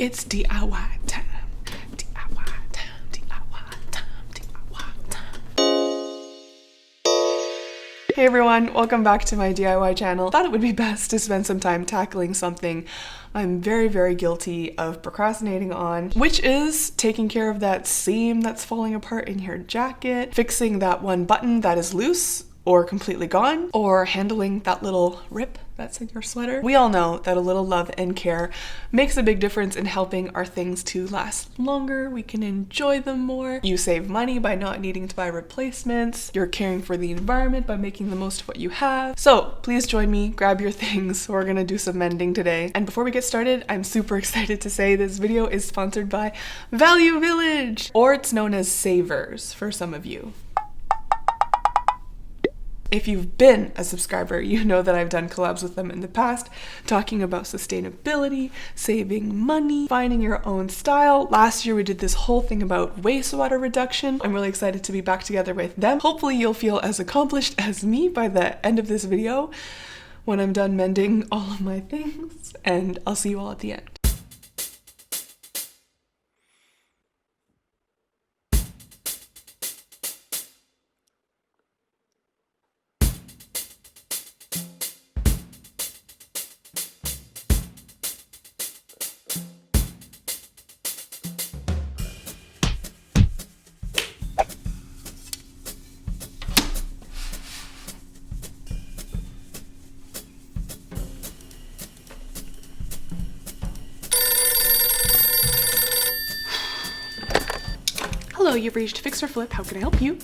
It's DIY time. DIY time. DIY time. DIY time. Hey everyone, welcome back to my DIY channel. Thought it would be best to spend some time tackling something I'm very guilty of procrastinating on, which is taking care of that seam that's falling apart in your jacket, fixing that one button that is loose or completely gone, or handling that little rip that's in your sweater. We all know that a little love and care makes a big difference in helping our things to last longer. We can enjoy them more. You save money by not needing to buy replacements. You're caring for the environment by making the most of what you have. So please join me, grab your things. We're gonna do some mending today. And before we get started, I'm super excited to say this video is sponsored by Value Village, or it's known as Savers for some of you. If you've been a subscriber, you know that I've done collabs with them in the past, talking about sustainability, saving money, finding your own style. Last year we did this whole thing about wastewater reduction. I'm really excited to be back together with them. Hopefully you'll feel as accomplished as me by the end of this video when I'm done mending all of my things, and I'll see you all at the end. Hello, you've reached Fix or Flip. How can I help you?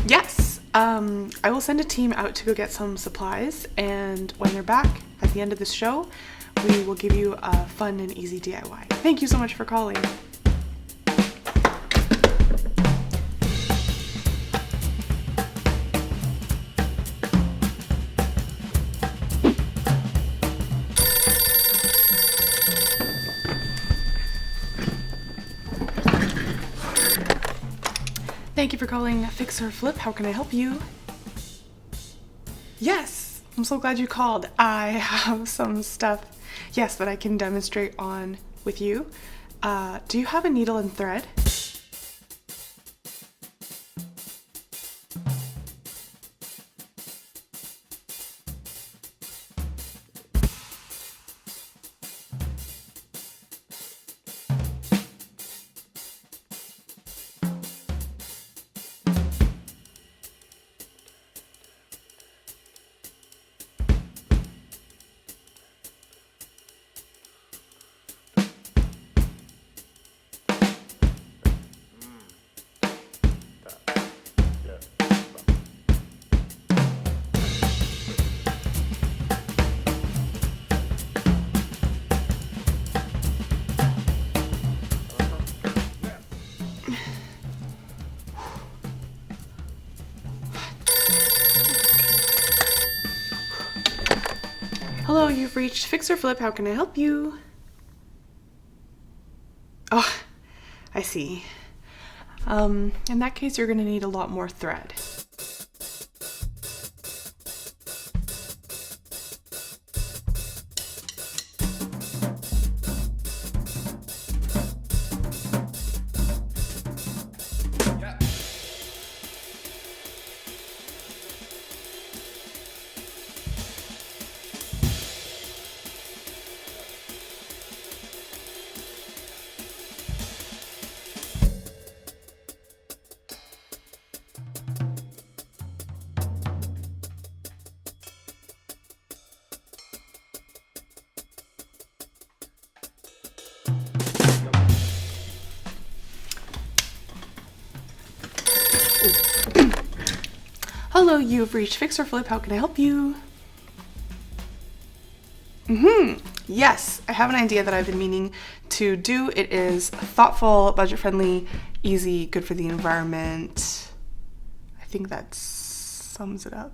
Yes, I will send a team out to go get some supplies, and when they're back at the end of this show, we will give you a fun and easy DIY. Thank you so much for calling. Thank you for calling Fix or Flip. How can I help you? Yes, I'm so glad you called. I have some stuff, yes, that I can demonstrate on with you. Do you have a needle and thread? Hello, you've reached Fix or Flip. How can I help you? Oh, I see. In that case, you're gonna need a lot more thread. Hello, you've reached Fix or Flip. How can I help you? Yes, I have an idea that I've been meaning to do. It is thoughtful, budget-friendly, easy, good for the environment. I think that sums it up.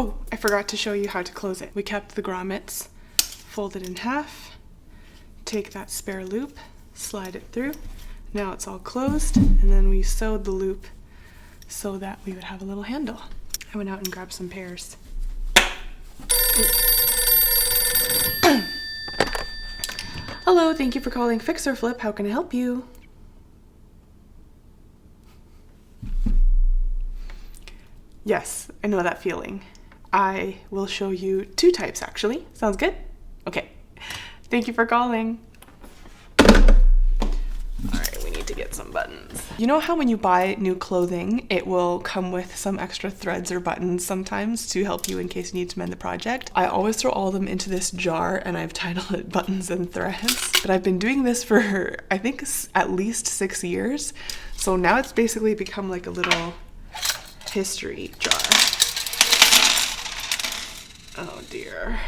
Oh, I forgot to show you how to close it. We kept the grommets folded in half. Take that spare loop, slide it through. Now it's all closed, and then we sewed the loop so that we would have a little handle. I went out and grabbed some pears. Hello, thank you for calling Fix or Flip. How can I help you? Yes, I know that feeling. I will show you two types actually. Sounds good? Okay. Thank you for calling. Alright, we need to get some buttons. You know how when you buy new clothing, it will come with some extra threads or buttons sometimes to help you in case you need to mend the project? I always throw all of them into this jar and I've titled it Buttons and Threads. But I've been doing this for, I think, at least 6 years. So now it's basically become like a little history jar. Oh dear.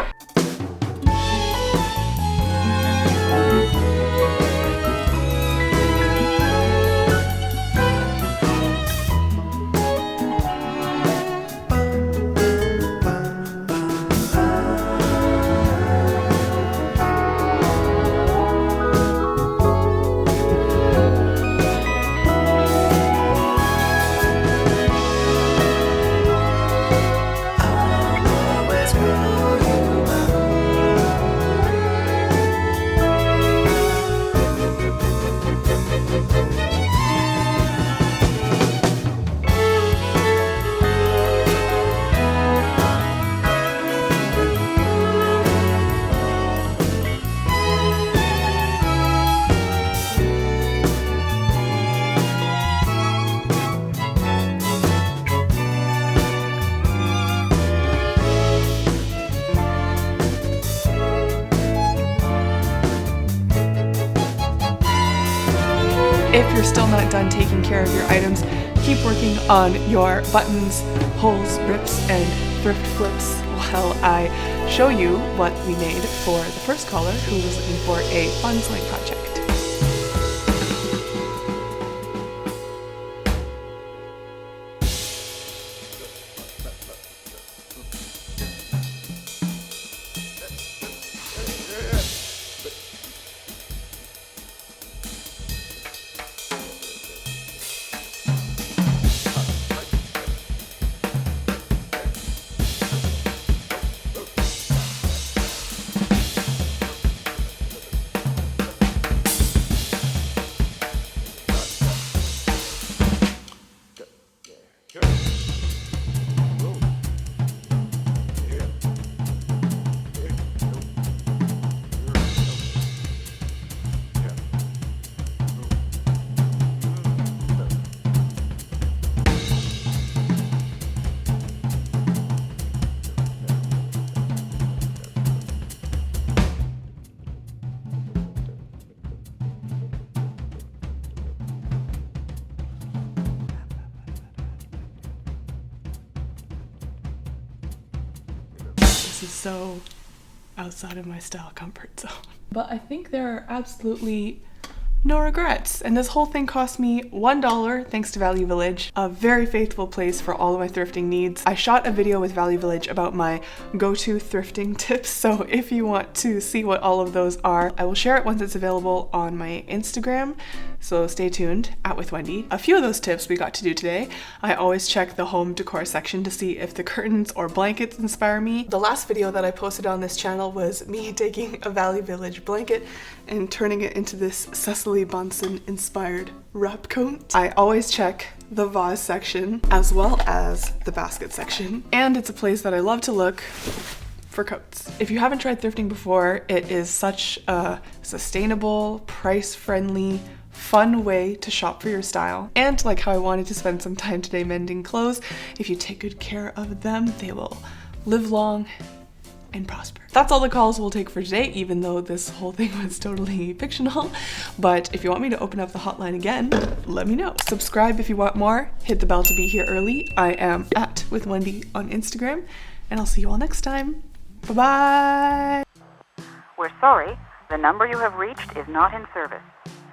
If you're still not done taking care of your items, keep working on your buttons, holes, rips, and thrift flips while I show you what we made for the first caller who was looking for a fun sewing project. This is so outside of my style comfort zone. But I think there are absolutely no regrets. And this whole thing cost me $1 thanks to Value Village, a very faithful place for all of my thrifting needs. I shot a video with Value Village about my go-to thrifting tips, so if you want to see what all of those are, I will share it once it's available on my Instagram, so stay tuned, @WithWendy. A few of those tips we got to do today. I always check the home decor section to see if the curtains or blankets inspire me. The last video that I posted on this channel was me taking a Value Village blanket and turning it into this Cecily Bonson inspired wrap coat. I always check the vase section as well as the basket section, and it's a place that I love to look for coats. If you haven't tried thrifting before, it is such a sustainable, price-friendly, fun way to shop for your style. And like how I wanted to spend some time today mending clothes, if you take good care of them, they will live long and prosper. That's all the calls we'll take for today, even though this whole thing was totally fictional. But if you want me to open up the hotline again, let me know. Subscribe if you want more. Hit the bell to be here early. I am @WithWendy on Instagram, and I'll see you all next time. Bye-bye. We're sorry, the number you have reached is not in service.